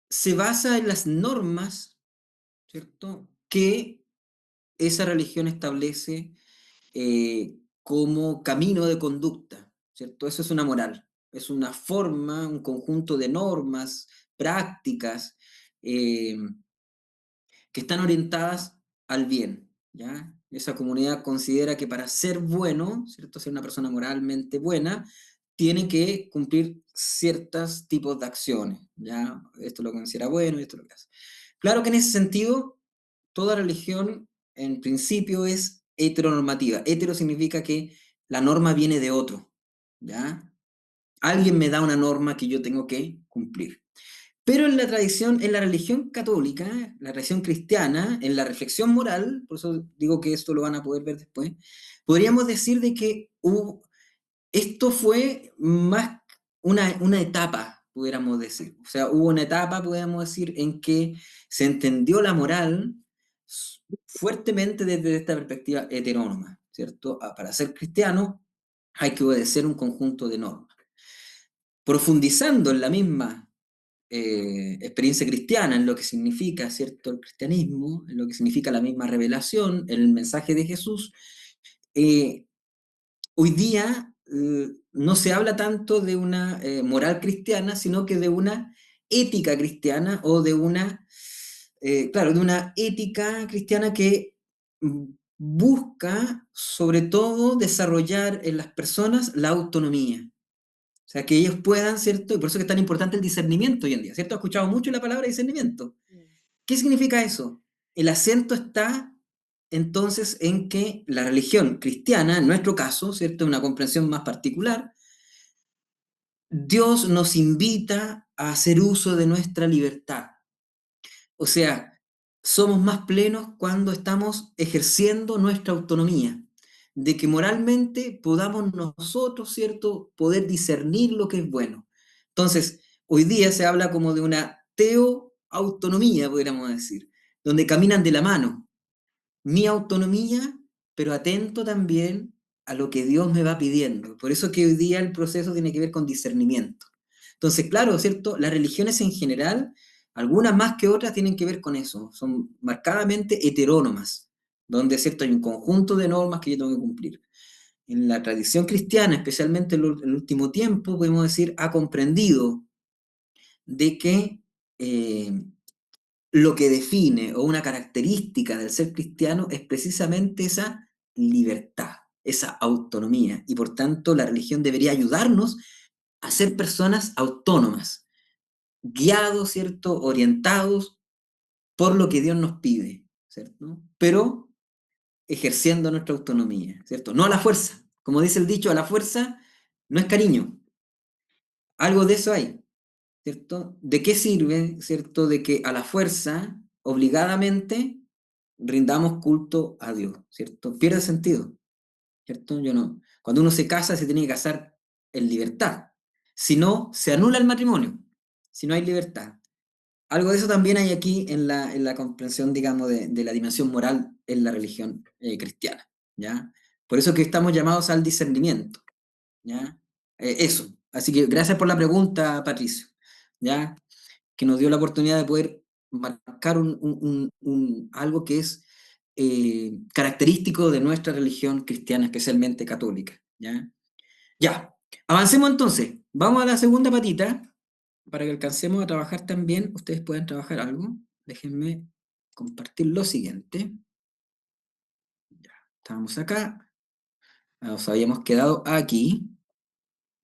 se basa en las normas, ¿cierto?, que esa religión establece como camino de conducta, ¿cierto? Eso es una moral, es una forma, un conjunto de normas, prácticas, eh, que están orientadas al bien, ¿ya? Esa comunidad considera que para ser bueno, ¿cierto? Ser una persona moralmente buena, tiene que cumplir ciertos tipos de acciones, ¿ya? Esto lo considera bueno y esto lo que hace. Claro que en ese sentido, toda religión en principio es heteronormativa. Hetero significa que la norma viene de otro, ¿ya? Alguien me da una norma que yo tengo que cumplir. Pero en la tradición, en la religión católica, la religión cristiana, en la reflexión moral, por eso digo que esto lo van a poder ver después, podríamos decir de que esto fue más una etapa, pudiéramos decir. O sea, hubo una etapa, podríamos decir, en que se entendió la moral fuertemente desde esta perspectiva heterónoma, ¿cierto? Para ser cristiano hay que obedecer un conjunto de normas. Profundizando en la misma experiencia cristiana, en lo que significa, ¿cierto?, el cristianismo, en lo que significa la misma revelación, el mensaje de Jesús, eh, hoy día no se habla tanto de una moral cristiana, sino que de una ética cristiana o de una, claro, de una ética cristiana que busca sobre todo desarrollar en las personas la autonomía. O sea, que ellos puedan, ¿cierto? Y por eso que es tan importante el discernimiento hoy en día, ¿cierto? He escuchado mucho la palabra discernimiento. Mm. ¿Qué significa eso? El acento está entonces en que la religión cristiana, en nuestro caso, ¿cierto? Una comprensión más particular, Dios nos invita a hacer uso de nuestra libertad. O sea, somos más plenos cuando estamos ejerciendo nuestra autonomía, de que moralmente podamos nosotros, ¿cierto?, poder discernir lo que es bueno. Entonces, hoy día se habla como de una teoautonomía, podríamos decir, donde caminan de la mano mi autonomía, pero atento también a lo que Dios me va pidiendo. Por eso que hoy día el proceso tiene que ver con discernimiento. Entonces, claro, ¿cierto? Las religiones en general, algunas más que otras, tienen que ver con eso. Son marcadamente heterónomas, donde, ¿cierto?, hay un conjunto de normas que yo tengo que cumplir. En la tradición cristiana, especialmente en el último tiempo, podemos decir, ha comprendido de que lo que define o una característica del ser cristiano es precisamente esa libertad, esa autonomía. Y por tanto, la religión debería ayudarnos a ser personas autónomas, guiados, ¿cierto?, orientados por lo que Dios nos pide, ¿cierto? Pero ejerciendo nuestra autonomía, ¿cierto? No a la fuerza. Como dice el dicho, a la fuerza no es cariño. Algo de eso hay, ¿cierto? ¿De qué sirve, cierto, de que a la fuerza, obligadamente, rindamos culto a Dios, ¿cierto? Pierde sentido, ¿cierto? Yo no. Cuando uno se casa, se tiene que casar en libertad. Si no, se anula el matrimonio, si no hay libertad. Algo de eso también hay aquí en la comprensión, digamos, de la dimensión moral en la religión cristiana, ¿ya? Por eso que estamos llamados al discernimiento, ¿ya? Eso. Así que gracias por la pregunta, Patricio, ¿ya? Que nos dio la oportunidad de poder marcar algo que es característico de nuestra religión cristiana, especialmente católica, ¿ya? Ya, avancemos entonces. Vamos a la segunda patita para que alcancemos a trabajar también. Ustedes pueden trabajar algo. Déjenme compartir lo siguiente. Ya, estamos acá. Nos habíamos quedado aquí.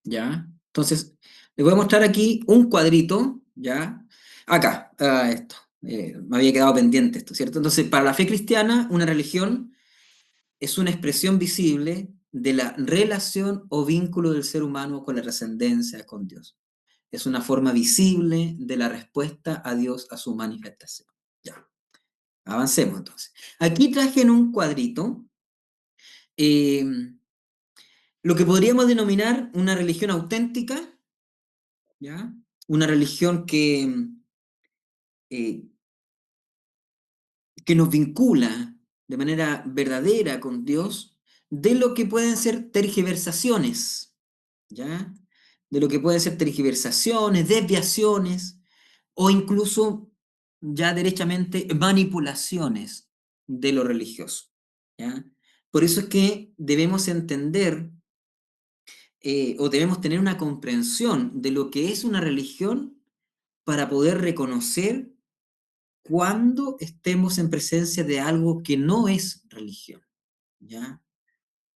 ¿Ya? Entonces, les voy a mostrar aquí un cuadrito, ¿ya? Acá, esto. Me había quedado pendiente esto, ¿cierto? Entonces, para la fe cristiana, una religión es una expresión visible de la relación o vínculo del ser humano con la trascendencia, con Dios. Es una forma visible de la respuesta a Dios a su manifestación. Ya, avancemos entonces. Aquí traje en un cuadrito eh, lo que podríamos denominar una religión auténtica, ¿ya? Una religión eh, que nos vincula de manera verdadera con Dios, de lo que pueden ser tergiversaciones, ¿ya? De lo que pueden ser tergiversaciones, desviaciones, o incluso ya derechamente manipulaciones de lo religioso. ¿Ya? Por eso es que debemos entender o debemos tener una comprensión de lo que es una religión para poder reconocer cuando estemos en presencia de algo que no es religión. ¿Ya?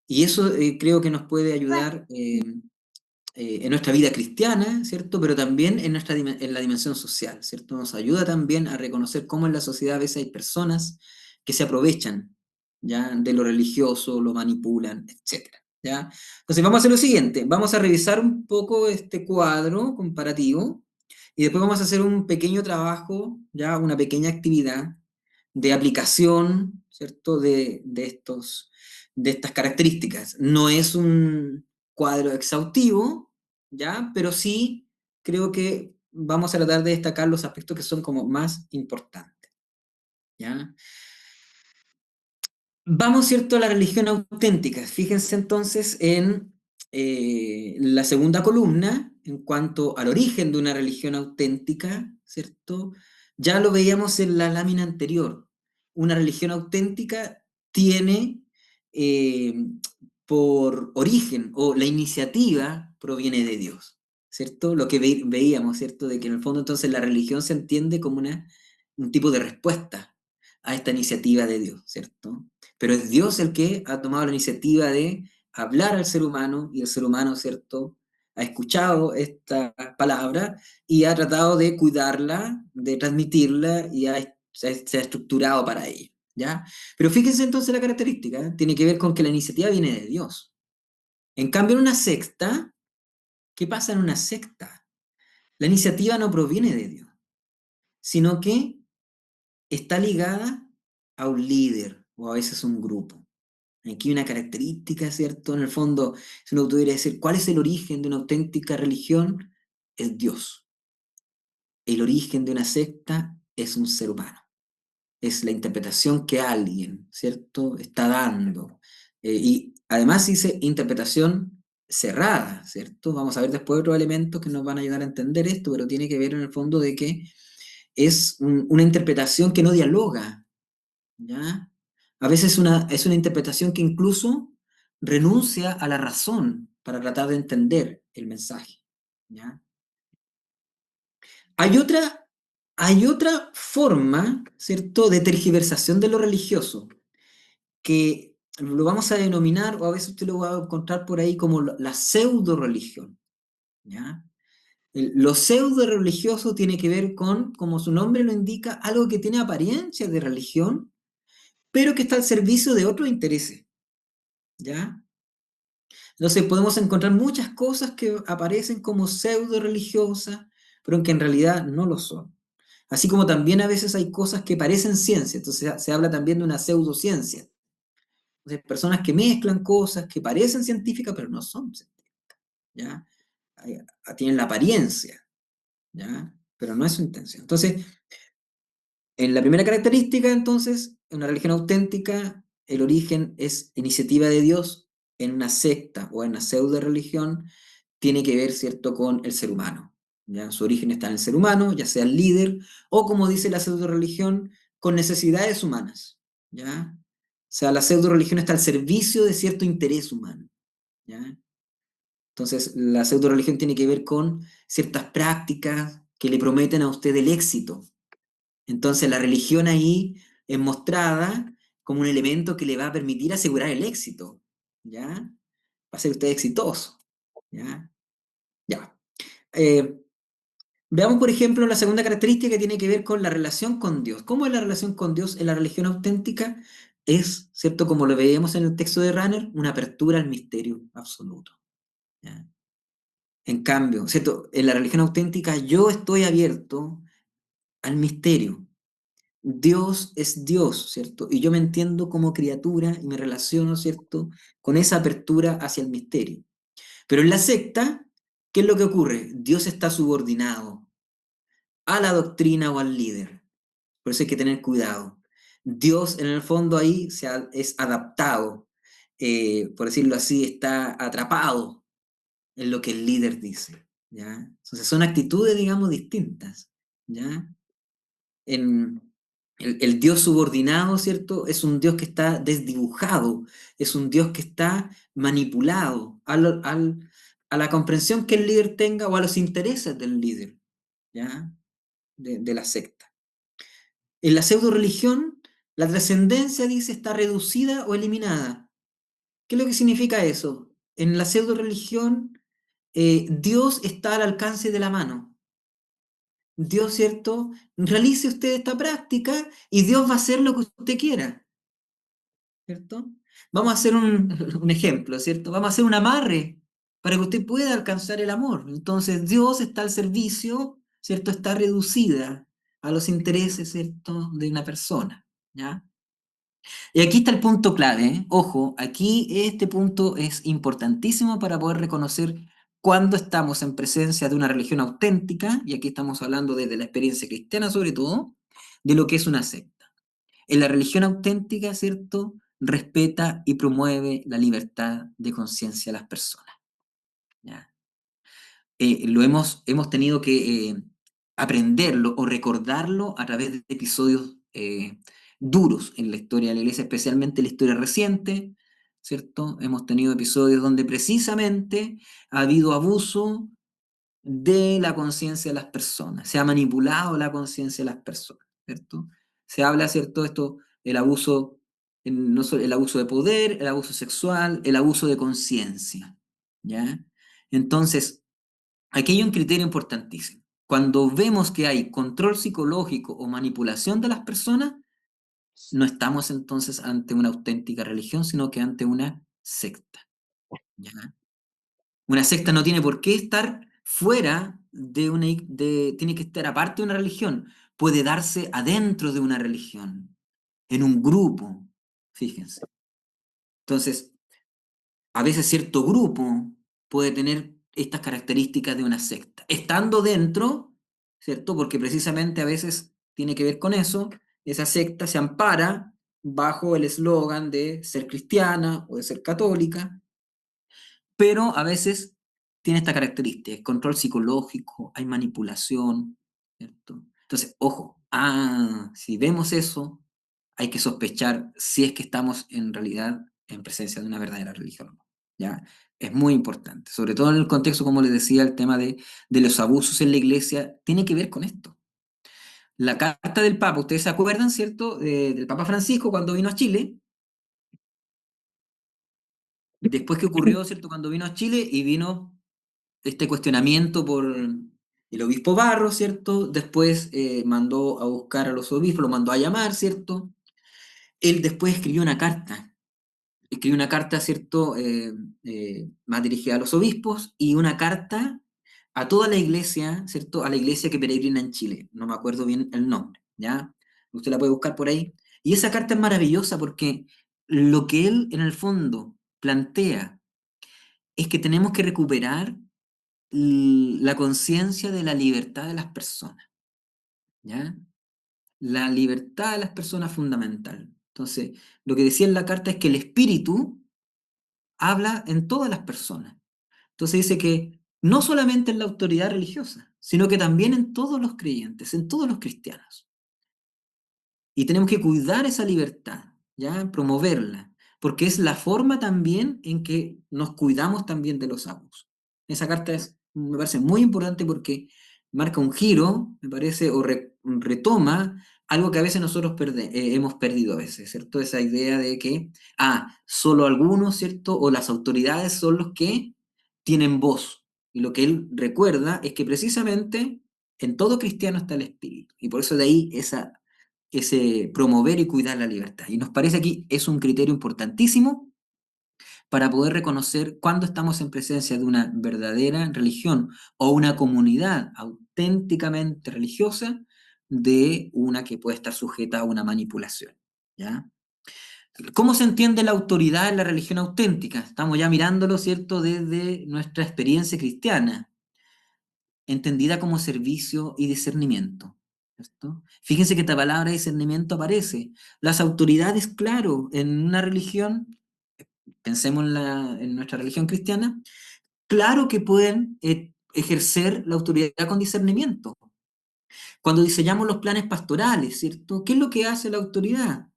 Y eso creo que nos puede ayudar en nuestra vida cristiana, ¿cierto? Pero también en, en la dimensión social, ¿cierto? Nos ayuda también a reconocer cómo en la sociedad a veces hay personas que se aprovechan, ¿ya? De lo religioso, lo manipulan, etcétera, ¿ya? Entonces vamos a hacer lo siguiente, vamos a revisar un poco este cuadro comparativo y después vamos a hacer un pequeño trabajo, ¿ya? Una pequeña actividad de aplicación, ¿cierto? De estas características. No es un cuadro exhaustivo, ¿ya? Pero sí creo que vamos a tratar de destacar los aspectos que son como más importantes, ¿ya? Vamos, ¿cierto?, a la religión auténtica. Fíjense entonces en la segunda columna, en cuanto al origen de una religión auténtica, ¿cierto? Ya lo veíamos en la lámina anterior. Una religión auténtica tiene eh, por origen o la iniciativa proviene de Dios, ¿cierto? Lo que veíamos, ¿cierto? De que en el fondo entonces la religión se entiende como un tipo de respuesta a esta iniciativa de Dios, ¿cierto? Pero es Dios el que ha tomado la iniciativa de hablar al ser humano y el ser humano, ¿cierto? Ha escuchado esta palabra y ha tratado de cuidarla, de transmitirla y se ha estructurado para ello, ¿ya? Pero fíjense entonces la característica, ¿eh? Tiene que ver con que la iniciativa viene de Dios. En cambio, en una secta, ¿qué pasa en una secta? La iniciativa no proviene de Dios, sino que está ligada a un líder o a veces un grupo. Aquí hay una característica, ¿cierto? En el fondo, si uno pudiera decir, ¿cuál es el origen de una auténtica religión? Es Dios. El origen de una secta es un ser humano. Es la interpretación que alguien, ¿cierto?, está dando. Y además dice interpretación cerrada, ¿cierto? Vamos a ver después otros elementos que nos van a ayudar a entender esto, pero tiene que ver en el fondo de que es una interpretación que no dialoga, ¿ya? A veces es una interpretación que incluso renuncia a la razón para tratar de entender el mensaje, ¿ya? Hay otra, hay otra forma, ¿cierto?, de tergiversación de lo religioso, que lo vamos a denominar, o a veces usted lo va a encontrar por ahí como la pseudo-religión, ¿ya? Lo pseudo-religioso tiene que ver con, como su nombre lo indica, algo que tiene apariencia de religión, pero que está al servicio de otros intereses, ¿ya? Entonces podemos encontrar muchas cosas que aparecen como pseudo religiosas, pero que en realidad no lo son. Así como también a veces hay cosas que parecen ciencia, entonces se habla también de una pseudociencia. Entonces, personas que mezclan cosas que parecen científicas, pero no son científicas, ¿ya? Tienen la apariencia, ¿ya? Pero no es su intención. Entonces, en la primera característica, entonces, en una religión auténtica, el origen es iniciativa de Dios. En una secta o en una pseudo religión, tiene que ver, ¿cierto?, con el ser humano. ¿Ya? Su origen está en el ser humano, ya sea el líder, o como dice la pseudo religión, con necesidades humanas. ¿Ya? O sea, la pseudo religión está al servicio de cierto interés humano. ¿Ya? Entonces, la pseudo religión tiene que ver con ciertas prácticas que le prometen a usted el éxito. Entonces la religión ahí es mostrada como un elemento que le va a permitir asegurar el éxito, ¿ya? Va a ser usted exitoso, ¿ya? Ya. Eh, Veamos, por ejemplo, la segunda característica que tiene que ver con la relación con Dios. ¿Cómo es la relación con Dios en la religión auténtica? Es, ¿cierto? Como lo veíamos en el texto de Runner, una apertura al misterio absoluto, ¿ya? En cambio, ¿cierto? En la religión auténtica yo estoy abierto al misterio. Dios es Dios, ¿cierto? Y yo me entiendo como criatura y me relaciono, ¿cierto?, con esa apertura hacia el misterio. Pero en la secta, ¿qué es lo que ocurre? Dios está subordinado a la doctrina o al líder. Por eso hay que tener cuidado. Dios, en el fondo, ahí es adaptado, por decirlo así, está atrapado en lo que el líder dice, ¿ya? Entonces son actitudes, digamos, distintas. ¿ya? En, el Dios subordinado, ¿cierto? Es un Dios que está desdibujado, es un Dios que está manipulado a la comprensión que el líder tenga o a los intereses del líder, ¿ya? De la secta. En la pseudo religión, la trascendencia, dice, está reducida o eliminada. ¿Qué es lo que significa eso? En la pseudo religión, Dios está al alcance de la mano. Dios, ¿cierto? Realice usted esta práctica y Dios va a hacer lo que usted quiera, ¿cierto? Vamos a hacer un ejemplo, ¿cierto? Vamos a hacer un amarre para que usted pueda alcanzar el amor. Entonces, Dios está al servicio, ¿cierto? Está reducida a los intereses, ¿cierto? De una persona, ¿ya? Y aquí está el punto clave, ¿eh? Ojo, aquí este punto es importantísimo para poder reconocer cuándo estamos en presencia de una religión auténtica, y aquí estamos hablando desde la experiencia cristiana sobre todo, de lo que es una secta. En la religión auténtica, ¿cierto? Respeta y promueve la libertad de conciencia de las personas, ¿ya? Hemos tenido que aprenderlo o recordarlo a través de episodios duros en la historia de la iglesia, especialmente en la historia reciente, ¿cierto? Hemos tenido episodios donde precisamente ha habido abuso de la conciencia de las personas, se ha manipulado la conciencia de las personas, ¿cierto? Se habla, ¿cierto? Esto, el abuso, no solo el abuso de poder, el abuso sexual, el abuso de conciencia, ¿ya? Entonces, aquí hay un criterio importantísimo. Cuando vemos que hay control psicológico o manipulación de las personas, no estamos entonces ante una auténtica religión, sino que ante una secta, ¿ya? Una secta no tiene por qué estar fuera tiene que estar aparte de una religión. Puede darse adentro de una religión, en un grupo, fíjense. Entonces, a veces cierto grupo puede tener estas características de una secta. Estando dentro, ¿cierto? Porque precisamente a veces tiene que ver con eso, esa secta se ampara bajo el eslogan de ser cristiana o de ser católica, pero a veces tiene esta característica, hay control psicológico, hay manipulación, ¿cierto? Entonces, ojo, si vemos eso, hay que sospechar si es que estamos en realidad en presencia de una verdadera religión, ¿ya? Es muy importante, sobre todo en el contexto, como les decía, el tema de los abusos en la iglesia tiene que ver con esto. La carta del Papa, ustedes se acuerdan, ¿cierto? Del Papa Francisco cuando vino a Chile, después que ocurrió, ¿cierto? Cuando vino a Chile y vino este cuestionamiento por el obispo Barro, ¿cierto? Después mandó a buscar a los obispos, lo mandó a llamar, ¿cierto? Él después escribió una carta, ¿cierto? Más dirigida a los obispos y una carta a toda la iglesia, ¿cierto? A la iglesia que peregrina en Chile, no me acuerdo bien el nombre, ¿ya? Usted la puede buscar por ahí. Y esa carta es maravillosa porque lo que él en el fondo plantea es que tenemos que recuperar la conciencia de la libertad de las personas, ¿ya? La libertad de las personas es fundamental. Entonces, lo que decía en la carta es que el espíritu habla en todas las personas. Entonces dice que no solamente en la autoridad religiosa, sino que también en todos los creyentes, en todos los cristianos. Y tenemos que cuidar esa libertad, ¿ya? Promoverla, porque es la forma también en que nos cuidamos también de los abusos. Esa carta me parece muy importante porque marca un giro, me parece, o retoma algo que a veces nosotros hemos perdido a veces, ¿cierto? Esa idea de que, solo algunos, ¿cierto? O las autoridades son los que tienen voz. Y lo que él recuerda es que precisamente en todo cristiano está el espíritu. Y por eso de ahí ese promover y cuidar la libertad. Y nos parece aquí es un criterio importantísimo para poder reconocer cuándo estamos en presencia de una verdadera religión o una comunidad auténticamente religiosa de una que puede estar sujeta a una manipulación, ¿ya? ¿Cómo se entiende la autoridad en la religión auténtica? Estamos ya mirándolo, ¿cierto?, desde nuestra experiencia cristiana entendida como servicio y discernimiento, ¿cierto? Fíjense que esta palabra discernimiento aparece. Las autoridades, claro, en una religión, pensemos en nuestra religión cristiana, claro que pueden ejercer la autoridad con discernimiento. Cuando diseñamos los planes pastorales, ¿cierto? ¿Qué es lo que hace la autoridad?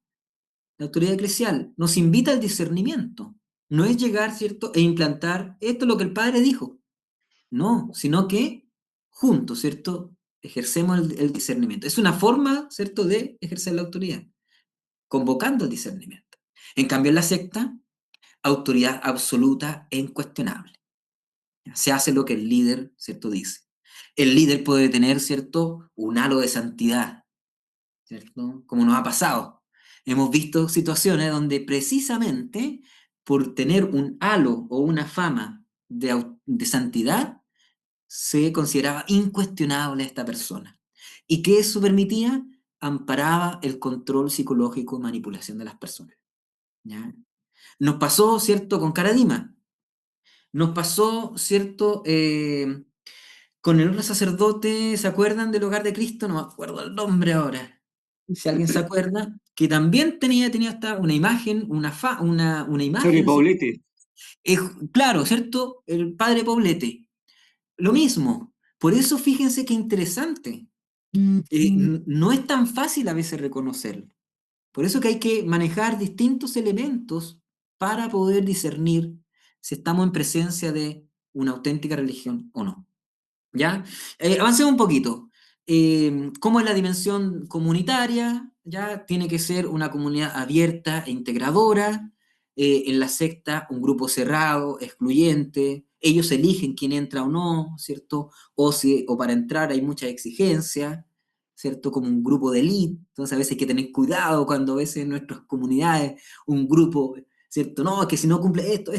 La autoridad eclesial nos invita al discernimiento. No es llegar, ¿cierto?, e implantar esto es lo que el Padre dijo. No, sino que juntos, ¿cierto? Ejercemos el discernimiento. Es una forma, ¿cierto?, de ejercer la autoridad, convocando el discernimiento. En cambio, en la secta, autoridad absoluta e incuestionable. Se hace lo que el líder, ¿cierto?, dice. El líder puede tener, ¿cierto?, un halo de santidad, ¿cierto? Como nos ha pasado. Hemos visto situaciones donde precisamente por tener un halo o una fama de santidad, se consideraba incuestionable a esta persona. ¿Y qué eso permitía? Amparaba el control psicológico y manipulación de las personas. ¿Ya? Nos pasó, ¿cierto?, con Caradima. Nos pasó, ¿cierto?, con el otro sacerdote, ¿se acuerdan del Hogar de Cristo? No me acuerdo el nombre ahora. Si alguien se acuerda, que también tenía hasta una imagen, una Padre imagen, ¿cierto? Paulete. Eh, claro, ¿cierto? El padre Poblete. Lo mismo. Por eso fíjense qué interesante. No es tan fácil a veces reconocerlo. Por eso que hay que manejar distintos elementos para poder discernir si estamos en presencia de una auténtica religión o no. ¿Ya? Avancemos un poquito. ¿Cómo es la dimensión comunitaria? ¿Ya? Tiene que ser una comunidad abierta e integradora. En la secta, un grupo cerrado, excluyente. Ellos eligen quién entra o no, ¿cierto? O para entrar hay muchas exigencias, ¿cierto? Como un grupo de élite. Entonces a veces hay que tener cuidado cuando a veces en nuestras comunidades un grupo, ¿cierto? No, que si no cumple esto,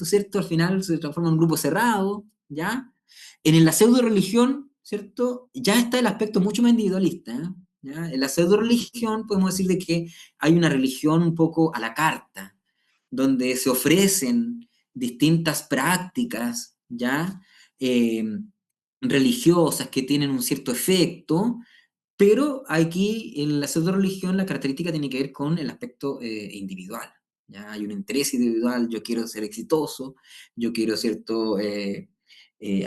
¿cierto? Al final se transforma en un grupo cerrado, ¿ya? En la pseudo religión, ¿cierto? Ya está el aspecto mucho más individualista. ¿Ya? En la pseudo religión podemos decir de que hay una religión un poco a la carta, donde se ofrecen distintas prácticas, ¿ya? Eh, religiosas que tienen un cierto efecto, pero aquí en la pseudo religión la característica tiene que ver con el aspecto individual. ¿Ya? Hay un interés individual, yo quiero ser exitoso, yo quiero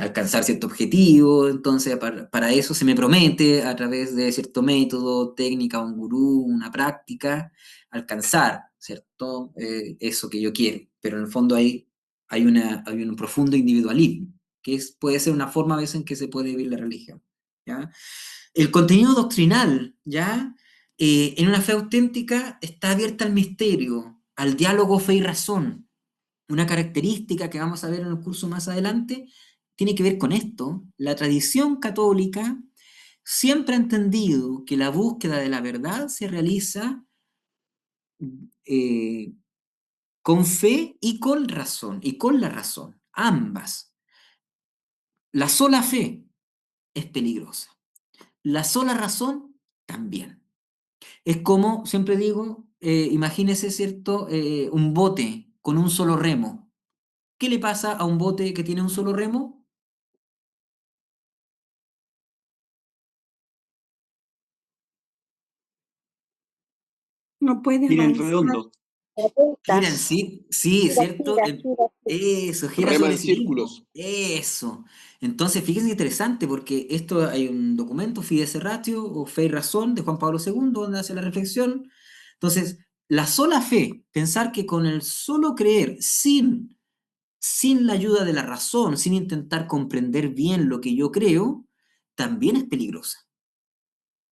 alcanzar cierto objetivo, entonces para eso se me promete a través de cierto método, técnica, un gurú, una práctica, alcanzar, ¿cierto? Eso que yo quiero, pero en el fondo hay un profundo individualismo, puede ser una forma a veces en que se puede vivir la religión. ¿Ya? El contenido doctrinal, ¿ya? En una fe auténtica está abierta al misterio, al diálogo fe y razón. Una característica que vamos a ver en el curso más adelante tiene que ver con esto. La tradición católica siempre ha entendido que la búsqueda de la verdad se realiza eh, con fe y con razón, y con la razón, ambas. La sola fe es peligrosa, la sola razón también. Es como, siempre digo, imagínese, ¿cierto? Un bote con un solo remo. ¿Qué le pasa a un bote que tiene un solo remo? No puede Gira en avanzar. redondo. Gira en Vueltas. sí, sí, Gira, ¿cierto? gira, gira, gira. Eso, gira Rema sobre en sí mismo. círculos. Eso. Entonces, fíjense qué interesante, porque esto hay un documento, Fides Ratio o Fe y Razón, de Juan Pablo II, donde hace la reflexión. Entonces, la sola fe, pensar que con el solo creer, sin la ayuda de la razón, sin intentar comprender bien lo que yo creo, también es peligrosa.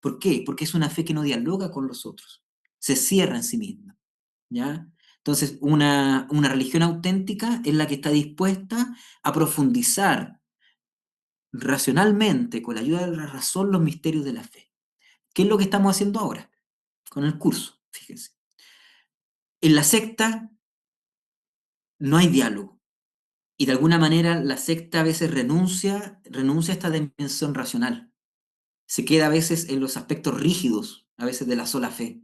¿Por qué? Porque es una fe que no dialoga con los otros, se cierra en sí misma, ¿ya? Entonces, una religión auténtica es la que está dispuesta a profundizar racionalmente, con la ayuda de la razón, los misterios de la fe. ¿Qué es lo que estamos haciendo ahora con el curso? Fíjense. En la secta no hay diálogo. Y de alguna manera la secta a veces renuncia a esta dimensión racional. Se queda a veces en los aspectos rígidos, a veces de la sola fe.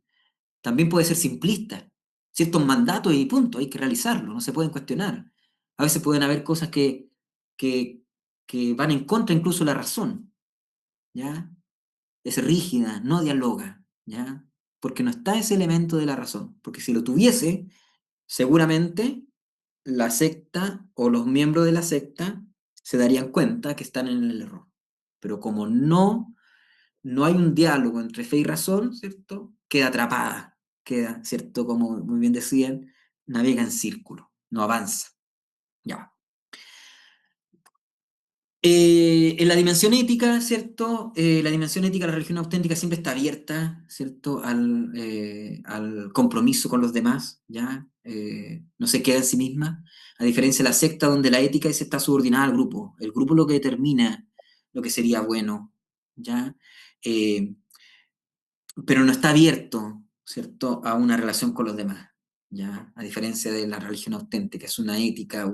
También puede ser simplista. Ciertos mandatos y punto, hay que realizarlo, no se pueden cuestionar. A veces pueden haber cosas que, que van en contra incluso de la razón, ¿ya? Es rígida, no dialoga, ¿ya? Porque no está ese elemento de la razón. Porque si lo tuviese, seguramente la secta o los miembros de la secta se darían cuenta que están en el error. Pero como no no hay un diálogo entre fe y razón, ¿cierto? Queda atrapada, queda, ¿cierto? Como muy bien decían, navega en círculo, no avanza. Ya. En la dimensión ética, ¿cierto? La dimensión ética de la religión auténtica siempre está abierta, ¿cierto? Al compromiso con los demás, ¿ya? No se queda en sí misma, a diferencia de la secta donde la ética está subordinada al grupo. El grupo es lo que determina lo que sería bueno, ¿ya? Eh, pero no está abierto, ¿cierto? A una relación con los demás, ¿ya? A diferencia de la religión auténtica, es una ética,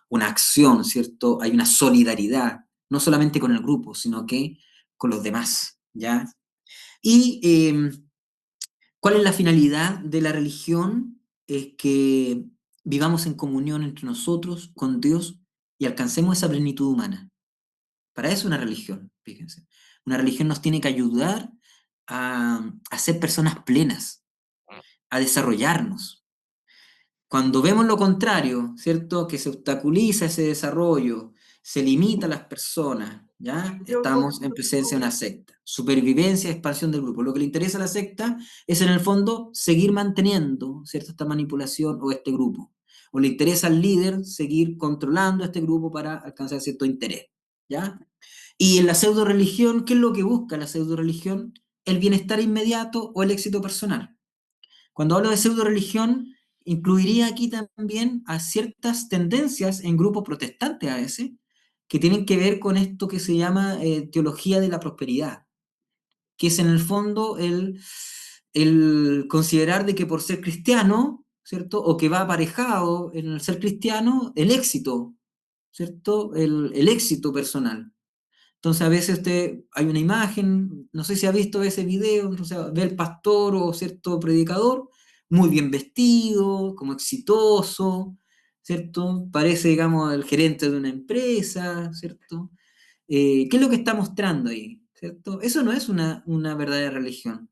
una acción, ¿cierto? Hay una solidaridad, no solamente con el grupo, sino que con los demás, ¿ya? Y ¿cuál es la finalidad de la religión? Es que vivamos en comunión entre nosotros, con Dios, y alcancemos esa plenitud humana. Para eso una religión, fíjense. Una religión nos tiene que ayudar a ser personas plenas, a desarrollarnos. Cuando vemos lo contrario, ¿cierto? Que se obstaculiza ese desarrollo, se limita a las personas, ¿ya? Estamos en presencia de una secta. Supervivencia, expansión del grupo. Lo que le interesa a la secta es, en el fondo, seguir manteniendo, ¿cierto? Esta manipulación o este grupo. O le interesa al líder seguir controlando este grupo para alcanzar cierto interés, ¿ya? Y en la pseudo religión, ¿qué es lo que busca la pseudo religión? El bienestar inmediato o el éxito personal. Cuando hablo de pseudo religión, incluiría aquí también a ciertas tendencias en grupos protestantes a veces, que tienen que ver con esto que se llama teología de la prosperidad, que es en el fondo el considerar de que por ser cristiano, ¿cierto? O que va aparejado en el ser cristiano, el éxito, ¿cierto? El éxito personal. Entonces a veces hay una imagen, no sé si ha visto ese video, entonces ve el pastor o cierto predicador, muy bien vestido, como exitoso, ¿cierto? Parece, digamos, el gerente de una empresa, ¿cierto? ¿Qué es lo que está mostrando ahí? ¿Cierto? Eso no es una verdadera religión,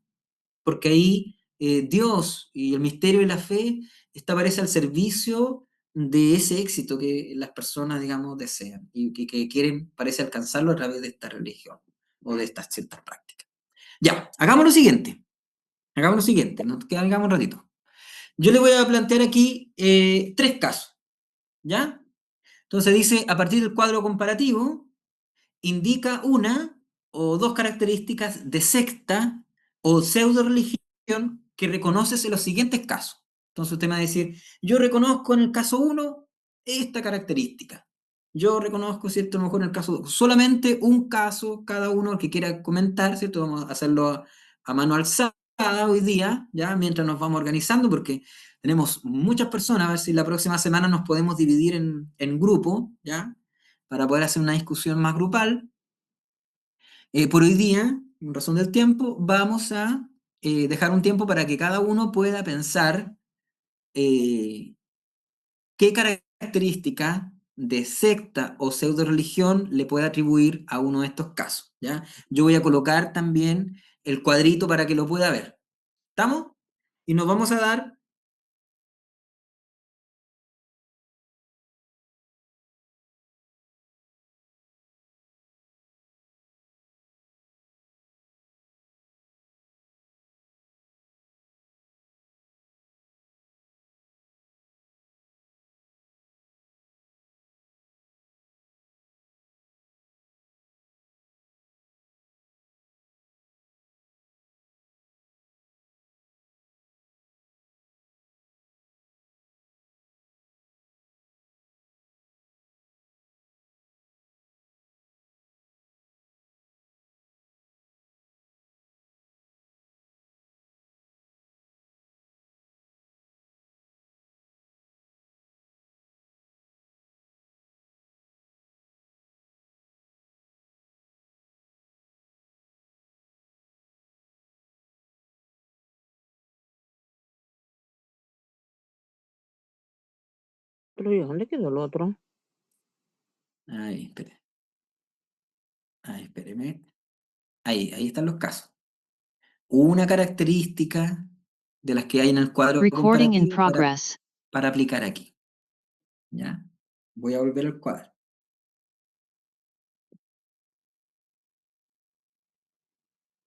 porque ahí Dios y el misterio de la fe está, parece, al servicio de ese éxito que las personas, digamos, desean y que quieren, parece, alcanzarlo a través de esta religión o de estas ciertas prácticas. Ya, hagamos lo siguiente, nos quedamos un ratito. Yo le voy a plantear aquí tres casos, ¿ya? Entonces dice, a partir del cuadro comparativo, indica una o dos características de secta o pseudo religión que reconoces en los siguientes casos. Entonces usted me va a decir, yo reconozco en el caso uno esta característica. Yo reconozco, ¿cierto? A lo mejor en el caso 2. Solamente un caso, cada uno que quiera comentar, ¿cierto? Vamos a hacerlo a mano alzada hoy día, ¿ya? Mientras nos vamos organizando, porque tenemos muchas personas, a ver si la próxima semana nos podemos dividir en grupo, ¿ya? Para poder hacer una discusión más grupal. Por hoy día, en razón del tiempo, vamos a dejar un tiempo para que cada uno pueda pensar eh, qué característica de secta o pseudo religión le puede atribuir a uno de estos casos, ¿ya? Yo voy a colocar también el cuadrito para que lo pueda ver. ¿Estamos? Y nos vamos a dar... Pero ¿y dónde quedó el otro? Ahí, espere. Ahí, espéreme. Ahí están los casos. Una característica de las que hay en el cuadro Recording in comparativo progress. para aplicar aquí. ¿Ya? Voy a volver al cuadro. ¿Ya?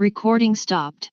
Recording stopped.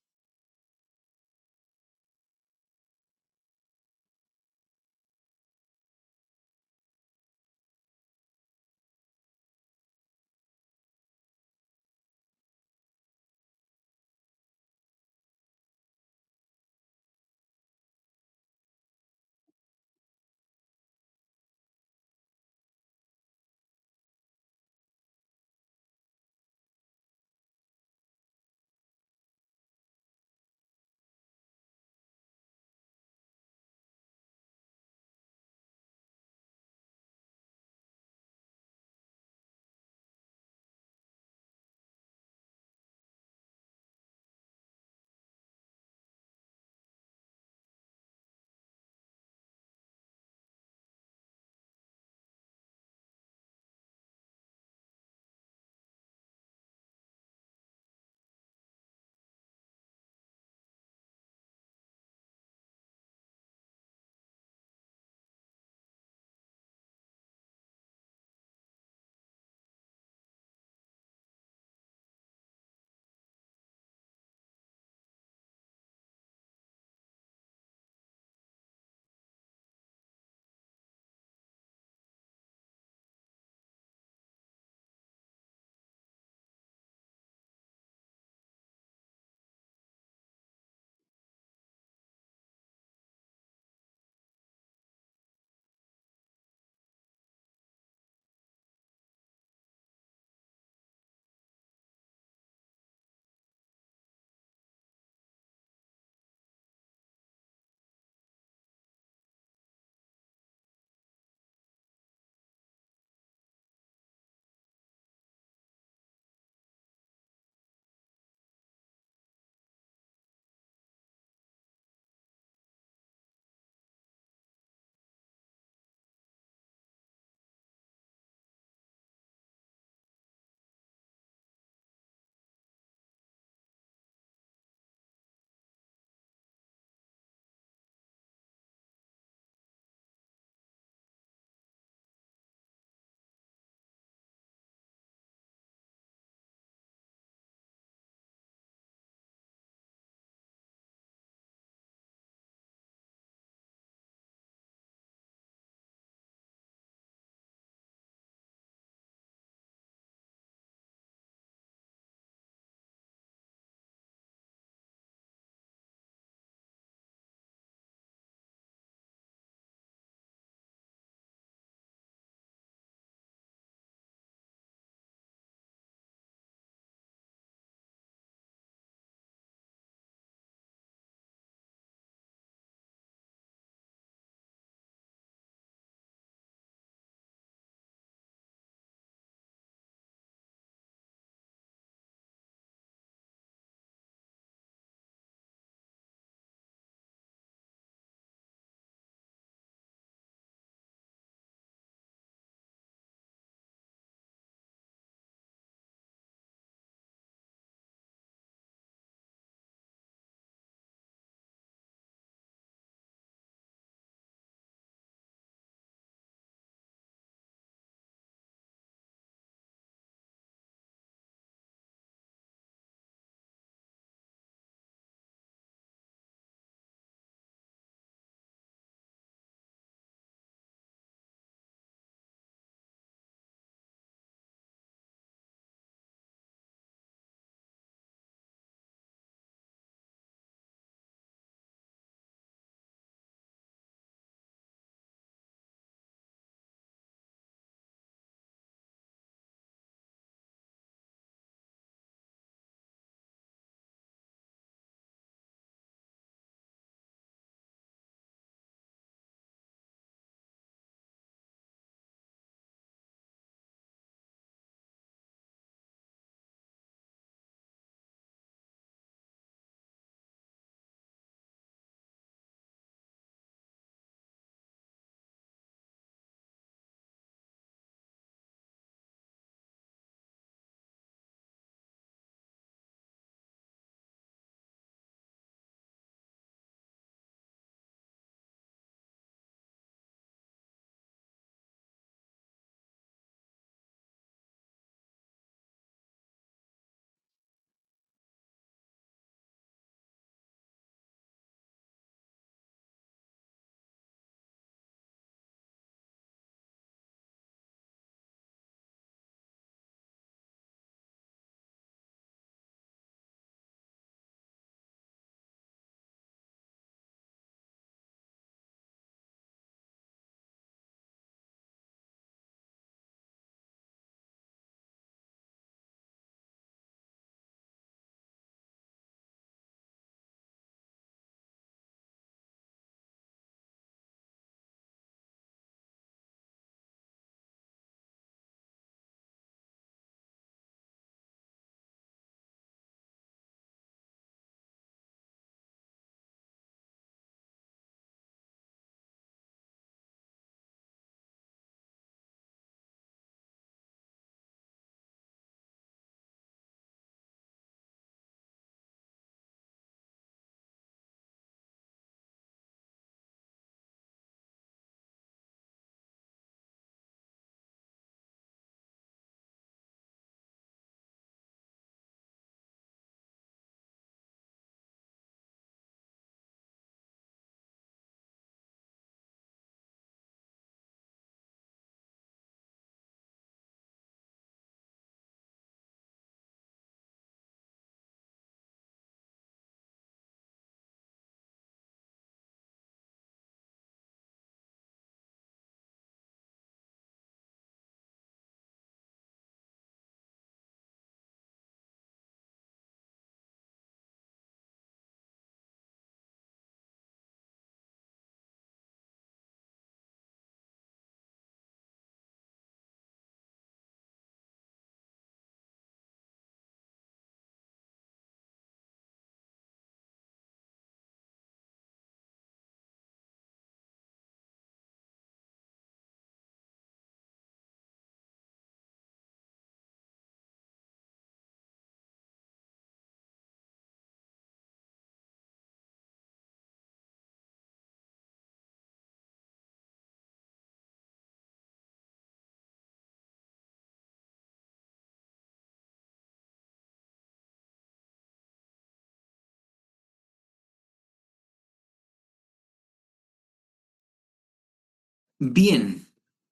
Bien,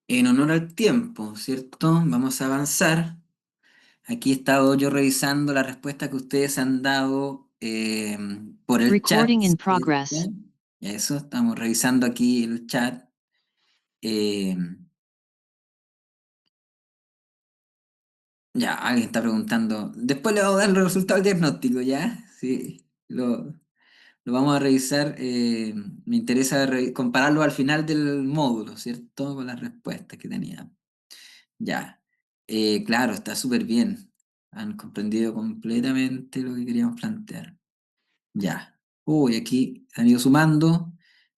en honor al tiempo, ¿cierto? Vamos a avanzar. Aquí he estado yo revisando la respuesta que ustedes han dado por el chat. Recording in ¿Cierto? progress. Eso, estamos revisando aquí el chat. Eh, ya, alguien está preguntando. Después le vamos a dar el resultado del diagnóstico, ¿ya? Sí, lo vamos a revisar. Me interesa compararlo al final del módulo, ¿cierto? Con las respuestas que tenía. Ya. Claro, está súper bien. Han comprendido completamente lo que queríamos plantear. Ya. Uy, aquí han ido sumando.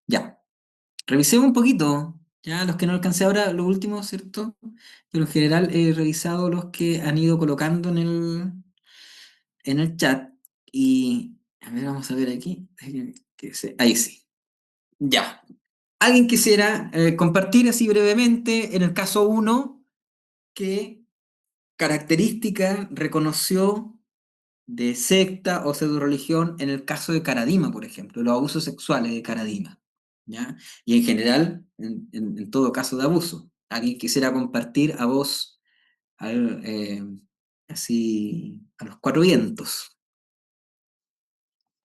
Ya. Revisemos un poquito. Ya los que no alcancé ahora, los últimos, ¿cierto? Pero en general he revisado los que han ido colocando en el chat. Y a ver, vamos a ver aquí. Ahí sí. Ya. ¿Alguien quisiera compartir así brevemente en el caso uno qué característica reconoció de secta o pseudo-religión en el caso de Caradima, por ejemplo, los abusos sexuales de Caradima, ¿ya? Y en general, en todo caso de abuso? ¿Alguien quisiera compartir a vos, a ver, así, a los cuatro vientos?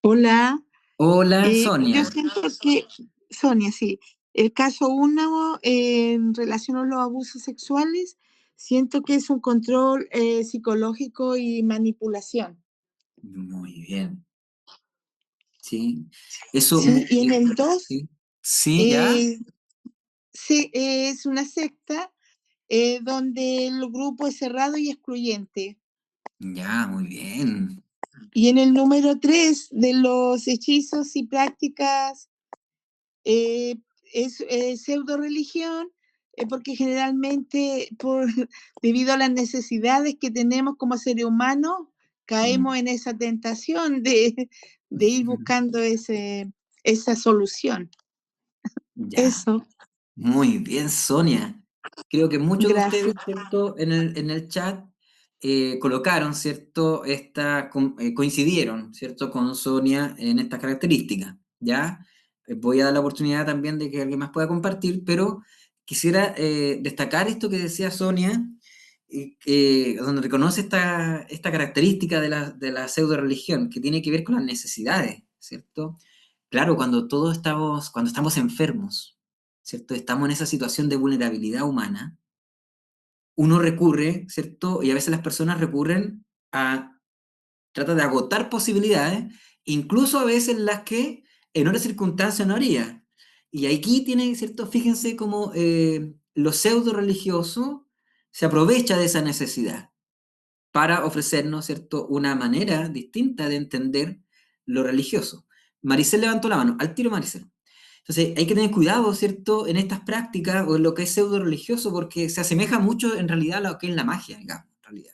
Hola, Hola, yo Sonia. siento que, Sonia, sí, el caso uno en relación a los abusos sexuales, siento que es un control psicológico y manipulación. Muy bien, sí. Eso, Sí, y en el dos, sí, sí, ya, eh, sí, es una secta donde el grupo es cerrado y excluyente. ya, muy bien. Y en el número 3 de los hechizos y prácticas eh, es pseudo religión, porque generalmente debido a las necesidades que tenemos como seres humanos, caemos Mm, en esa tentación de ir buscando esa solución. ya. Eso, Muy bien, Sonia. Creo que muchos de ustedes, gracias. ¿cierto? En el chat colocaron, ¿cierto? Coincidieron, ¿cierto? Con Sonia en estas características, ¿ya? Voy a dar la oportunidad también de que alguien más pueda compartir, pero quisiera destacar esto que decía Sonia, donde reconoce esta característica de la pseudo religión, que tiene que ver con las necesidades, ¿cierto? Claro, cuando estamos enfermos, ¿cierto? Estamos en esa situación de vulnerabilidad humana, uno recurre, ¿cierto? Y a veces las personas recurren trata de agotar posibilidades, incluso a veces las que en otras circunstancias no haría. Y aquí tiene, ¿cierto? Fíjense cómo lo pseudo religioso se aprovecha de esa necesidad para ofrecernos, ¿cierto? Una manera distinta de entender lo religioso. Maricel levantó la mano, al tiro Maricel. Entonces, hay que tener cuidado, ¿cierto?, en estas prácticas o en lo que es pseudo religioso, porque se asemeja mucho en realidad a lo que es la magia, digamos, en realidad.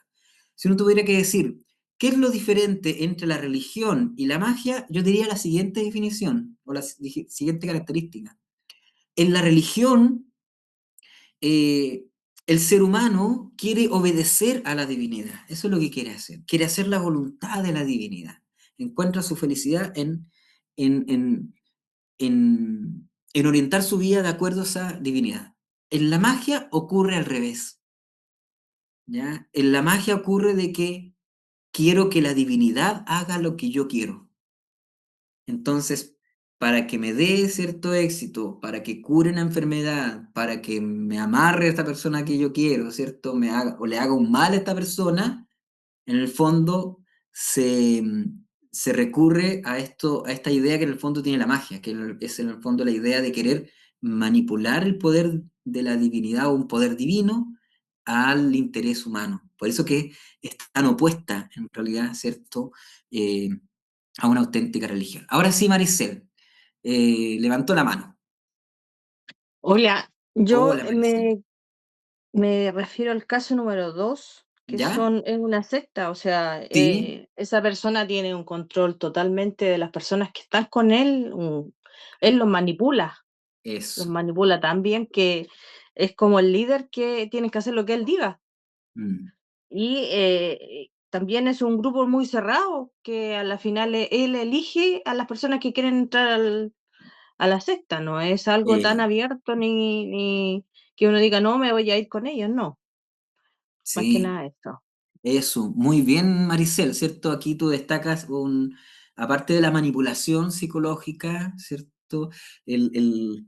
Si uno tuviera que decir, ¿qué es lo diferente entre la religión y la magia? Yo diría la siguiente definición, o la siguiente característica. En la religión, eh, el ser humano quiere obedecer a la divinidad. Eso es lo que quiere hacer. Quiere hacer la voluntad de la divinidad. Encuentra su felicidad en, en, en orientar su vida de acuerdo a esa divinidad. En la magia ocurre al revés, ¿ya? En la magia ocurre de que quiero que la divinidad haga lo que yo quiero. Entonces, para que me dé cierto éxito, para que cure una enfermedad, para que me amarre a esta persona que yo quiero, ¿cierto? O le haga un mal a esta persona, en el fondo se, se recurre a esta idea que en el fondo tiene la magia, que es en el fondo la idea de querer manipular el poder de la divinidad o un poder divino al interés humano. Por eso que es tan opuesta, en realidad, ¿cierto? Eh, a una auténtica religión. Ahora sí, Maricel, levantó la mano. Hola, yo Hola, Maricel. me refiero al caso número 2, que ¿Ya? es una secta, o sea, Sí, esa persona tiene un control totalmente de las personas que están con él, él los eso. manipula tan bien que es como el líder que tiene que hacer lo que él diga. Mm, Y también es un grupo muy cerrado, que a la final él elige a las personas que quieren entrar a la secta, no es algo tan abierto ni que uno diga, no, me voy a ir con ellos, no, más que Sí, nada esto. eso, muy bien, Maricel, ¿cierto? Aquí tú destacas aparte de la manipulación psicológica, ¿cierto? El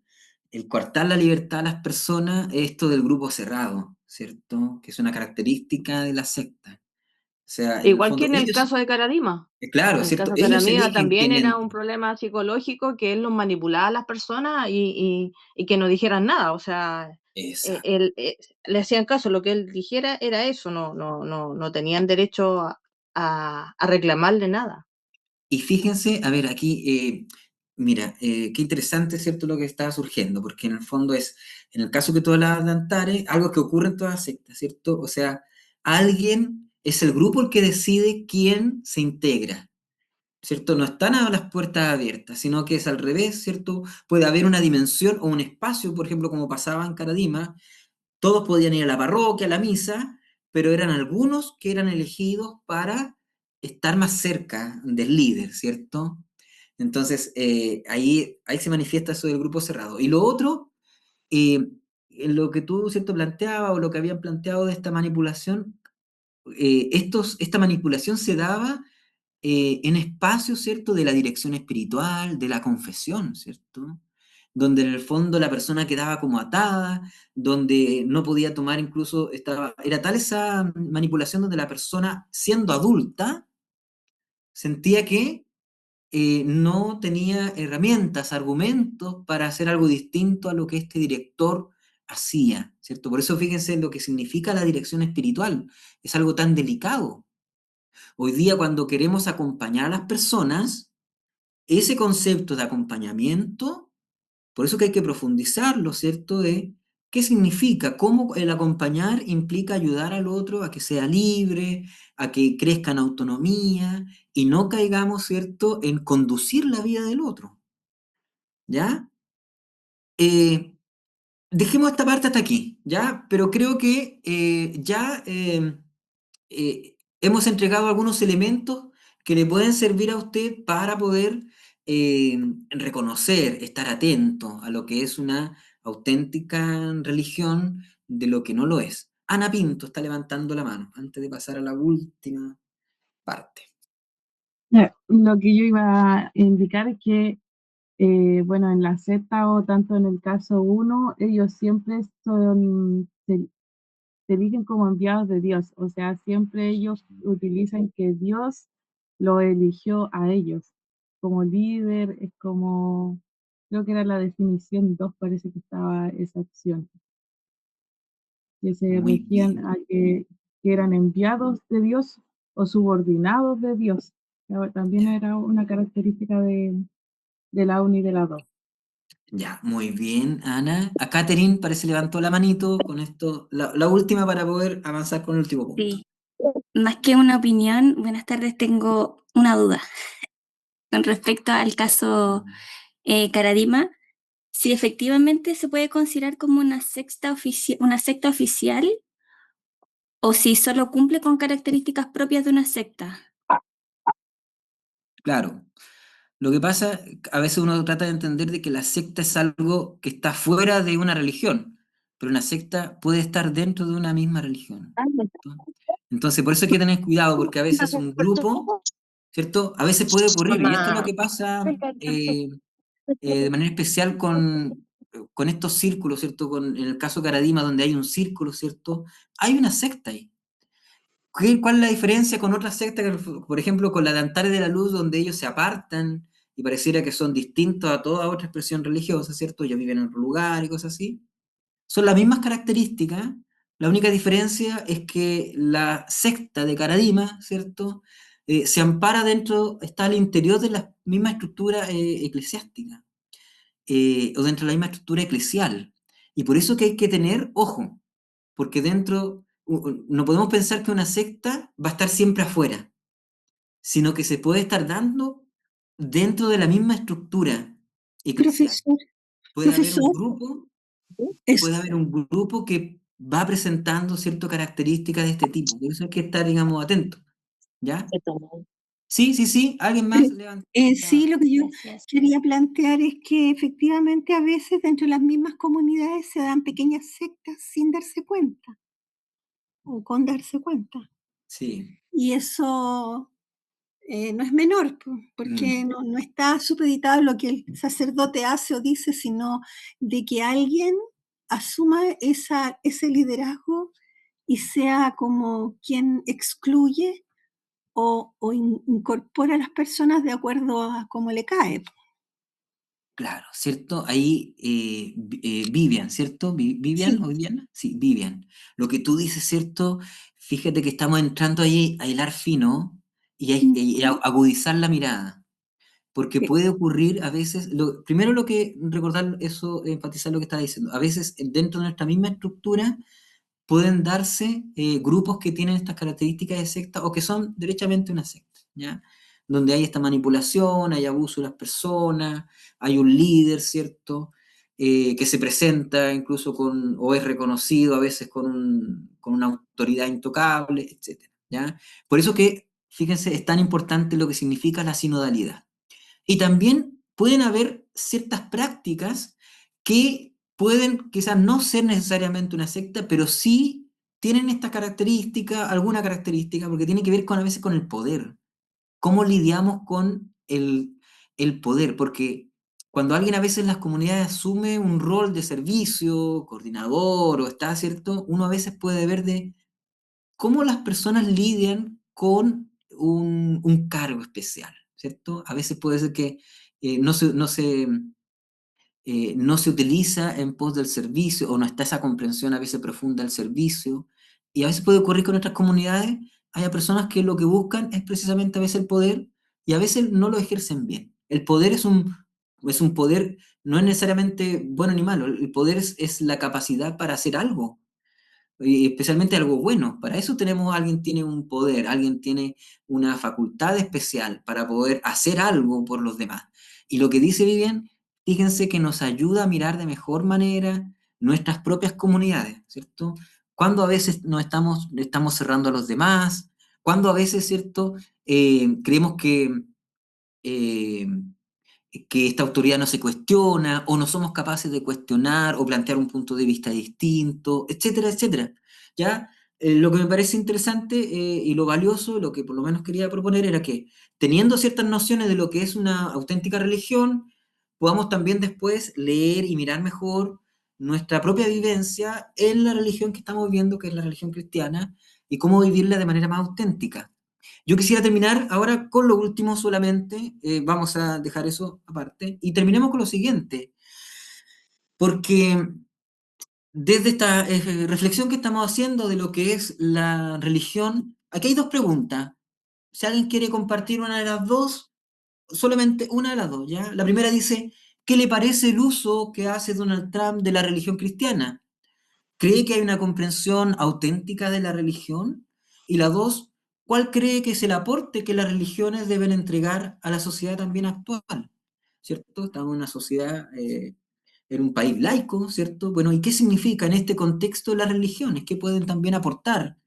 coartar la libertad a las personas, esto del grupo cerrado, ¿cierto? Que es una característica de la secta. O sea, en el Igual que fondo, en el ellos, caso de Caradima. claro, En el ¿cierto? caso de Ellos Caradima eligen también quién era un entra. problema psicológico que él los manipulaba a las personas y que no dijeran nada, o sea, Exacto. él, le hacían caso, lo que él dijera era eso, no tenían derecho a reclamarle nada. Y fíjense, a ver, aquí, mira, qué interesante, ¿cierto? Lo que está surgiendo, porque en el fondo es, en el caso que tú hablabas de Antares, algo que ocurre en todas las sectas, ¿cierto? O sea, alguien es el grupo el que decide quién se integra, ¿cierto? No están a las puertas abiertas, sino que es al revés, ¿cierto? Puede haber una dimensión o un espacio, por ejemplo, como pasaba en Caradima, todos podían ir a la parroquia, a la misa, pero eran algunos que eran elegidos para estar más cerca del líder, ¿cierto? Entonces, ahí se manifiesta eso del grupo cerrado. Y lo otro, lo que tú, ¿cierto?, planteabas o lo que habían planteado de esta manipulación, esta manipulación se daba en espacios, ¿cierto?, de la dirección espiritual, de la confesión, ¿cierto? Donde en el fondo la persona quedaba como atada, donde no podía tomar incluso, era tal esa manipulación donde la persona, siendo adulta, sentía que no tenía herramientas, argumentos para hacer algo distinto a lo que este director hacía, ¿cierto? Por eso fíjense en lo que significa la dirección espiritual, es algo tan delicado. Hoy día cuando queremos acompañar a las personas, ese concepto de acompañamiento, por eso que hay que profundizarlo, ¿cierto? De qué significa, cómo el acompañar implica ayudar al otro a que sea libre, a que crezca en autonomía y no caigamos, ¿cierto?, en conducir la vida del otro, ¿ya? Eh, Dejemos esta parte hasta aquí, ¿ya? Pero creo que ya hemos entregado algunos elementos que le pueden servir a usted para poder reconocer, estar atento a lo que es una auténtica religión de lo que no lo es. Ana Pinto está levantando la mano antes de pasar a la última parte. Ya, lo que yo iba a indicar es que, bueno, en la secta o tanto en el caso uno, ellos siempre se eligen como enviados de Dios, o sea, siempre ellos utilizan que Dios lo eligió a ellos como líder, es como, creo que era la definición 2 parece que estaba esa opción, que se Muy regían bien. que eran enviados de Dios o subordinados de Dios. También Ya, era una característica de la 1 y de la 2. ya, muy bien, Ana. A Catherine parece levantó la manito con esto, la última para poder avanzar con el último punto. Sí, más que una opinión, buenas tardes, tengo una duda con respecto al caso Caradima. Si efectivamente se puede considerar como una secta oficial o si solo cumple con características propias de una secta. Claro. Lo que pasa, a veces uno trata de entender de que la secta es algo que está fuera de una religión, pero una secta puede estar dentro de una misma religión, ¿no? Entonces, por eso hay que tener cuidado, porque a veces un grupo, ¿cierto? A veces puede ocurrir, y esto es lo que pasa de manera especial con estos círculos, ¿cierto? En el caso Caradima, donde hay un círculo, ¿cierto? Hay una secta ahí. ¿Cuál es la diferencia con otras sectas, por ejemplo, con la de Antares de la Luz, donde ellos se apartan y pareciera que son distintos a toda otra expresión religiosa, ¿cierto? Ellos viven en otro lugar y cosas así. Son las mismas características, la única diferencia es que la secta de Caradima, ¿cierto? Se ampara dentro, está al interior de la misma estructura eclesiástica, o dentro de la misma estructura eclesial. Y por eso que hay que tener ojo, porque dentro, no podemos pensar que una secta va a estar siempre afuera, sino que se puede estar dando dentro de la misma estructura eclesial. Profesor, Puede haber un profesor, grupo, es, puede haber un grupo que va presentando ciertas características de este tipo. Por eso hay que estar, digamos, atentos, ¿ya? Sí, alguien más levantó. Sí, lo que yo Gracias. quería plantear es que efectivamente a veces dentro de las mismas comunidades se dan pequeñas sectas sin darse cuenta o con darse cuenta. Sí. Y eso no es menor, porque no está supeditado a lo que el sacerdote hace o dice, sino de que alguien asuma ese liderazgo y sea como quien excluye o incorpora a las personas de acuerdo a cómo le cae. Claro, ¿cierto? Ahí Vivian, ¿cierto? ¿Vivian Sí. o Viviana? Sí, Vivian. Lo que tú dices, ¿cierto? Fíjate que estamos entrando ahí a hilar fino y a agudizar la mirada, porque Sí. puede ocurrir a veces, primero lo que recordar eso, enfatizar lo que estaba diciendo, a veces dentro de nuestra misma estructura pueden darse grupos que tienen estas características de secta o que son derechamente una secta, ¿ya? Donde hay esta manipulación, hay abuso de las personas, hay un líder, ¿cierto? Que se presenta incluso o es reconocido a veces con una autoridad intocable, etc. ¿Ya? Por eso que, fíjense, es tan importante lo que significa la sinodalidad. Y también pueden haber ciertas prácticas que pueden quizás no ser necesariamente una secta, pero sí tienen esta característica, alguna característica, porque tiene que ver a veces con el poder. ¿Cómo lidiamos con el poder? Porque cuando alguien a veces en las comunidades asume un rol de servicio, coordinador o está, ¿cierto? Uno a veces puede ver de cómo las personas lidian con un cargo especial, ¿cierto? A veces puede ser que no se utiliza en pos del servicio o no está esa comprensión a veces profunda del servicio. Y a veces puede ocurrir con nuestras comunidades, hay personas que lo que buscan es precisamente a veces el poder y a veces no lo ejercen bien. El poder es un poder, no es necesariamente bueno ni malo, el poder es la capacidad para hacer algo y especialmente algo bueno. Para eso alguien tiene un poder, alguien tiene una facultad especial para poder hacer algo por los demás. Y lo que dice Vivian, fíjense que nos ayuda a mirar de mejor manera nuestras propias comunidades, ¿cierto? Cuando a veces estamos cerrando a los demás, cuando a veces, ¿cierto? Creemos eh, que esta autoridad no se cuestiona, o no somos capaces de cuestionar o plantear un punto de vista distinto, etcétera, etcétera. ¿Ya? Lo que me parece interesante y lo valioso, lo que por lo menos quería proponer era que, teniendo ciertas nociones de lo que es una auténtica religión, podamos también después leer y mirar mejor nuestra propia vivencia en la religión que estamos viviendo, que es la religión cristiana, y cómo vivirla de manera más auténtica. Yo quisiera terminar ahora con lo último solamente, vamos a dejar eso aparte, y terminemos con lo siguiente, porque desde esta reflexión que estamos haciendo de lo que es la religión, aquí hay dos preguntas. Si alguien quiere compartir una de las dos, solamente una de las dos, ¿ya? La primera dice, ¿qué le parece el uso que hace Donald Trump de la religión cristiana? ¿Cree que hay una comprensión auténtica de la religión? Y la dos, ¿cuál cree que es el aporte que las religiones deben entregar a la sociedad también actual? ¿Cierto? Estamos en una sociedad, en un país laico, ¿cierto? Bueno, ¿y qué significa en este contexto las religiones? ¿Qué pueden también aportar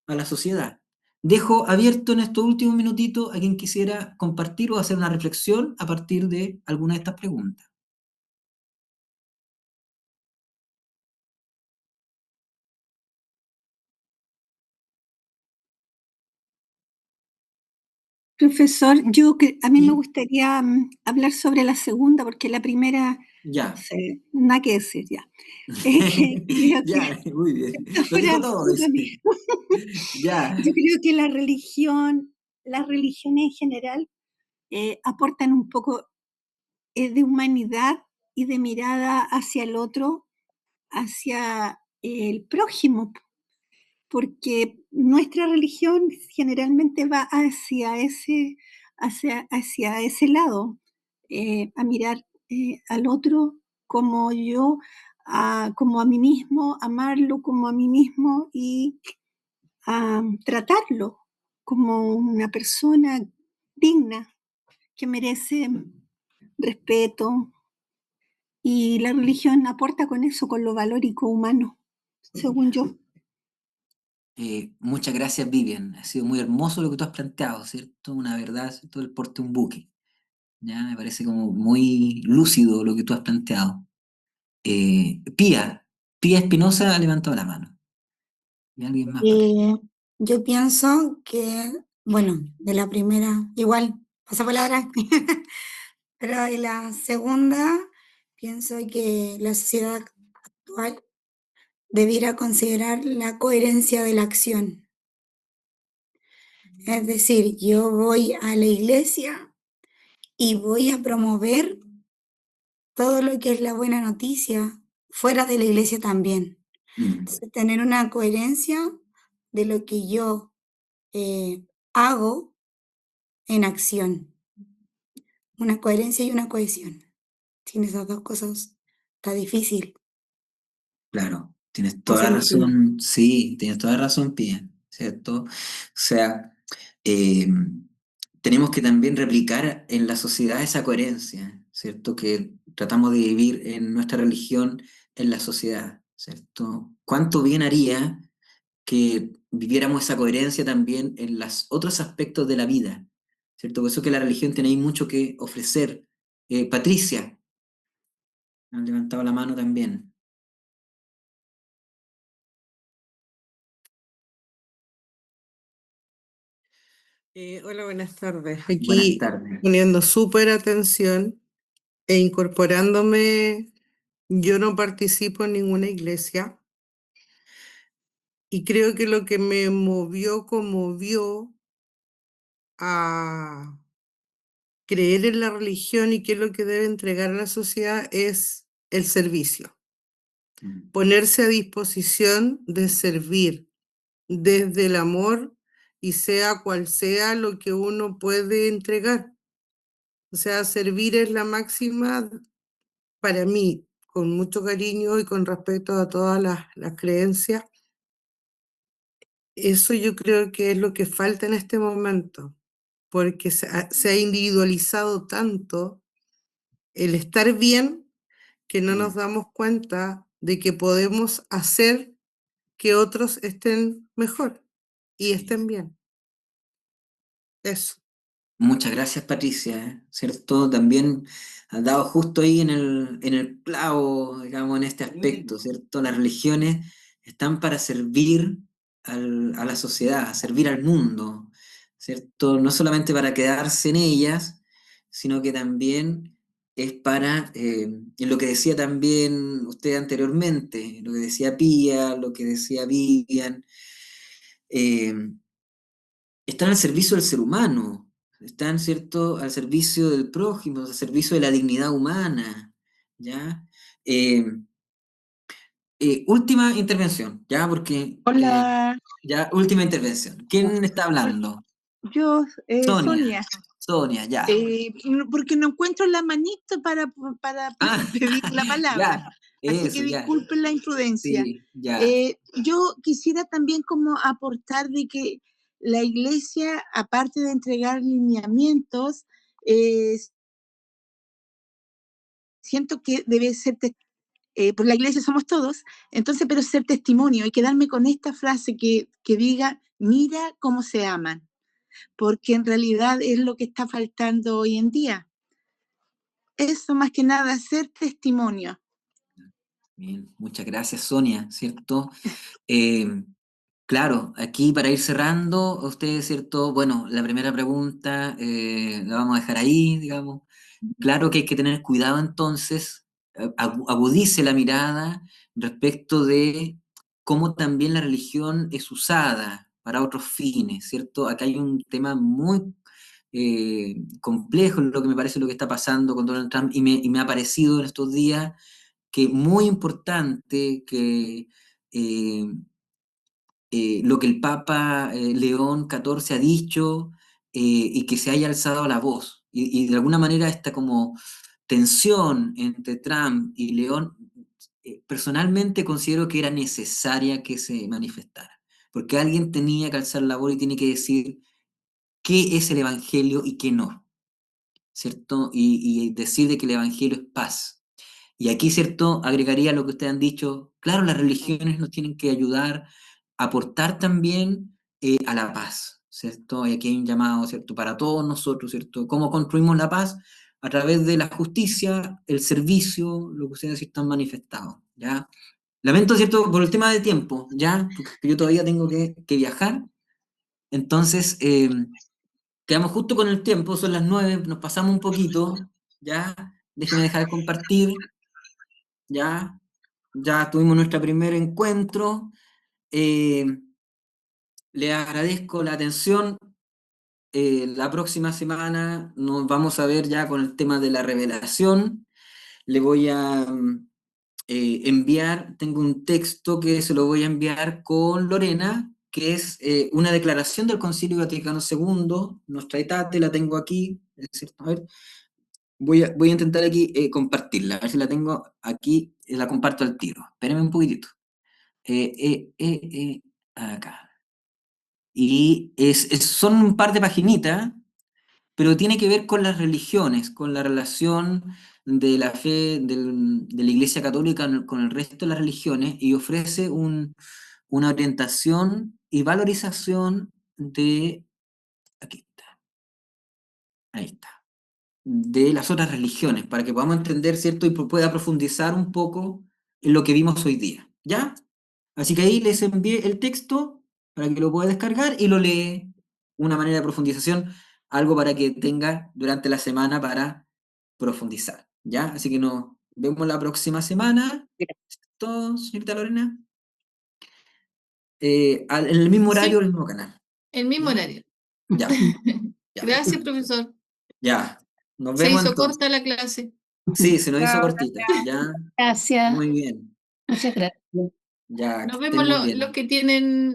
a la sociedad? Dejo abierto en estos últimos minutitos a quien quisiera compartir o hacer una reflexión a partir de alguna de estas preguntas. Profesor, a mí me Sí, gustaría hablar sobre la segunda, porque la primera, no ya. sé, nada que decir ya. Que creo que Ya, muy bien. esto Lo fuera dijo todo, absurdo. dice. Ya. Yo creo que las religiones en general aportan un poco de humanidad y de mirada hacia el otro, hacia el prójimo, porque nuestra religión generalmente va hacia ese lado, a mirar al otro como yo, como a mí mismo, amarlo como a mí mismo y tratarlo como una persona digna que merece respeto. Y la religión aporta con eso, con lo valórico humano, según yo. Muchas gracias, Vivian. Ha sido muy hermoso lo que tú has planteado, ¿cierto? Una verdad, ¿cierto? El porte de un buque. Ya me parece como muy lúcido lo que tú has planteado. Pía Espinosa ha levantado la mano. ¿Y alguien más, Patricia? Eh, yo pienso que, bueno, de la primera, igual, pasa palabra, pero de la segunda, pienso que la sociedad actual debiera considerar la coherencia de la acción. Es decir, yo voy a la iglesia y voy a promover todo lo que es la buena noticia fuera de la iglesia también. Mm, Entonces, tener una coherencia de lo que yo hago en acción, una coherencia y una cohesión. Sin esas dos cosas está difícil claro, tienes toda la hacer un bien. razón. Sí, tienes toda la razón, Pía, ¿cierto? O sea, eh, tenemos que también replicar en la sociedad esa coherencia, ¿cierto? Que tratamos de vivir en nuestra religión, en la sociedad, ¿cierto? ¿Cuánto bien haría que viviéramos esa coherencia también en los otros aspectos de la vida? ¿Cierto? Por eso que la religión tiene ahí mucho que ofrecer. Patricia, ha levantado la mano también. Hola, buenas tardes. Buenas Aquí tardes. poniendo súper atención e incorporándome, yo no participo en ninguna iglesia y creo que lo que me conmovió a creer en la religión y qué es lo que debe entregar a la sociedad es el servicio, Mm, ponerse a disposición de servir desde el amor y sea cual sea lo que uno puede entregar. O sea, servir es la máxima para mí, con mucho cariño y con respeto a todas las creencias. Eso yo creo que es lo que falta en este momento, porque se ha individualizado tanto el estar bien que no nos mm, damos cuenta de que podemos hacer que otros estén mejor y sí. estén bien. Eso. Muchas gracias, Patricia, ¿cierto? También has dado justo ahí en el clavo, digamos, en este aspecto, ¿cierto? Las religiones están para servir a la sociedad, servir al mundo, ¿cierto? No solamente para quedarse en ellas, sino que también es para, en lo que decía también usted anteriormente, lo que decía Pía, lo que decía Vivian, eh, están al servicio del ser humano, están, ¿cierto?, al servicio del prójimo, al servicio de la dignidad humana, ¿ya? Eh, Última intervención, ¿ya? Porque, Hola, ya, última intervención. ¿Quién está hablando? yo, Sonia, Sonia, Sonia, ya. porque no encuentro la manito para Ah, pedir la palabra, ya, así que eso, ya, disculpen la imprudencia. sí, ya. Yo quisiera también como aportar de que la iglesia, aparte de entregar lineamientos, eh, siento que debe ser, por la iglesia somos todos, entonces, pero ser testimonio y quedarme con esta frase que diga, mira cómo se aman, porque en realidad es lo que está faltando hoy en día. Eso más que nada, ser testimonio. Bien, muchas gracias, Sonia, ¿cierto? Eh, Claro, aquí para ir cerrando, ustedes, ¿cierto? Bueno, la primera pregunta la vamos a dejar ahí, digamos. Claro que hay que tener cuidado entonces, agudice la mirada respecto de cómo también la religión es usada para otros fines, ¿cierto? Acá hay un tema muy complejo, lo que me parece lo que está pasando con Donald Trump, y me ha parecido en estos días que muy importante que eh, lo que el Papa León XIV ha dicho y que se haya alzado la voz. Y de alguna manera esta como tensión entre Trump y León, personalmente considero que era necesaria que se manifestara, porque alguien tenía que alzar la voz y tiene que decir qué es el Evangelio y qué no, ¿cierto? Y decir de que el Evangelio es paz. Y aquí, ¿cierto? Agregaría lo que ustedes han dicho, claro, las religiones nos tienen que ayudar aportar también a la paz, ¿cierto? Y aquí hay un llamado, ¿cierto? Para todos nosotros, ¿cierto? ¿Cómo construimos la paz? A través de la justicia, el servicio, lo que ustedes están manifestados, ¿ya? Lamento, ¿cierto? Por el tema de tiempo, ¿ya? Porque yo todavía tengo que viajar. Entonces, quedamos justo con el tiempo, son las 9, nos pasamos un poquito, ¿ya? Déjeme dejar de compartir, ¿ya? Ya tuvimos nuestro primer encuentro. Les agradezco la atención. La próxima semana nos vamos a ver ya con el tema de la revelación. Le voy a enviar, tengo un texto que se lo voy a enviar con Lorena, que es una declaración del Concilio Vaticano II, nuestra etate, la tengo aquí, es decir, a ver, voy a intentar aquí compartirla, a ver si la tengo aquí, la comparto al tiro. Espérenme un poquitito. Acá. Y son un par de paginitas, pero tiene que ver con las religiones, con la relación de la fe de la Iglesia Católica con el resto de las religiones, y ofrece una orientación y valorización de, aquí está, ahí está, de las otras religiones, para que podamos entender, ¿cierto? Y pueda profundizar un poco en lo que vimos hoy día, ¿ya? Así que ahí les envié el texto para que lo pueda descargar y lo lee, una manera de profundización, algo para que tenga durante la semana para profundizar, ¿ya? Así que nos vemos la próxima semana. ¿Todo, señorita Lorena? En el mismo horario, Sí, el mismo canal. el mismo ¿Ya? horario. Ya, ya, Gracias, profesor. ya. Nos Se vemos hizo entonces. corta la clase. Sí, se nos hizo Chao, cortita, ya. Gracias, Muy bien. muchas gracias. Ya, Nos que estén vemos muy bien. los que tienen